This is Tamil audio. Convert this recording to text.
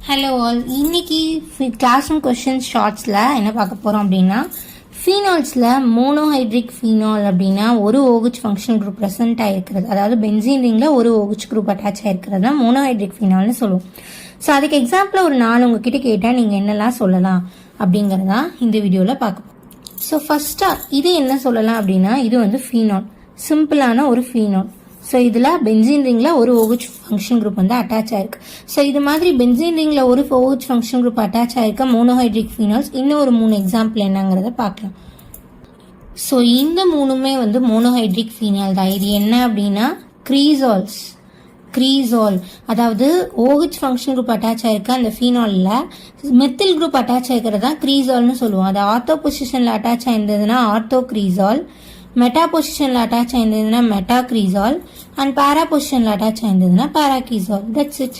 ஹலோ ஆல், இன்னைக்கு கிளாஸ் ரூம் கொஸ்டின் ஷார்ட்ஸில் என்ன பார்க்க போகிறோம் அப்படின்னா, ஃபீனால்ஸில் மோனோஹைட்ரிக் ஃபீனால் அப்படின்னா ஒரு OH ஃபங்க்ஷன் குரூப் ப்ரெசென்ட் ஆகிருக்கிறது, அதாவது பென்சீன் ரிங்கில் ஒரு OH குரூப் அட்டாச் ஆகிருக்கிறது தான் மோனோஹைட்ரிக் ஃபீனால்னு சொல்லுவோம். ஸோ அதுக்கு எக்ஸாம்பிள் ஒரு 4 உங்ககிட்ட கேட்டால் நீங்கள் என்னெல்லாம் சொல்லலாம் அப்படிங்கிறதா இந்த வீடியோவில் பார்க்க போகிறோம். ஸோ ஃபஸ்ட்டாக இது என்ன சொல்லலாம் அப்படின்னா, இது வந்து ஃபீனால், சிம்பிளான ஒரு ஃபீனால். ஸோ இதில் பென்சீன் ரிங்கில் ஒரு OH ஃபங்க்ஷன் குரூப் வந்து அட்டாச் ஆயிருக்கு. ஸோ இது மாதிரி பென்சீன் ரிங்கில் ஒரு OH ஃபங்க்ஷன் குரூப் அட்டாச் ஆயிருக்க மோனோஹைட்ரிக் ஃபீனால்ஸ் இன்னும் ஒரு 3 எக்ஸாம்பிள் என்னங்கிறத பார்க்கலாம். ஸோ இந்த 3மே வந்து மோனோஹைட்ரிக் ஃபீனால் தான். இது என்ன அப்படின்னா க்ரீசால்ஸ். அதாவது OH ஃபங்க்ஷன் குரூப் அட்டாச் ஆயிருக்க அந்த ஃபீனாலில் மெத்தில் குரூப் அட்டாச் ஆயிருக்கிறது தான் க்ரீசால்னு சொல்லுவோம். அது ஆர்த்தோ பொசிஷனில் அட்டாச் ஆயிருந்ததுன்னா ஆர்த்தோ க்ரீசால், மெட்டா பொசிஷனில் அட்டாச் ஆயிருந்ததுன்னா மெட்டா க்ரீசால், அண்ட் பேரா பொசிஷனில் அட்டாச் ஆயிருந்ததுன்னா பேரா க்ரீசால். That's it.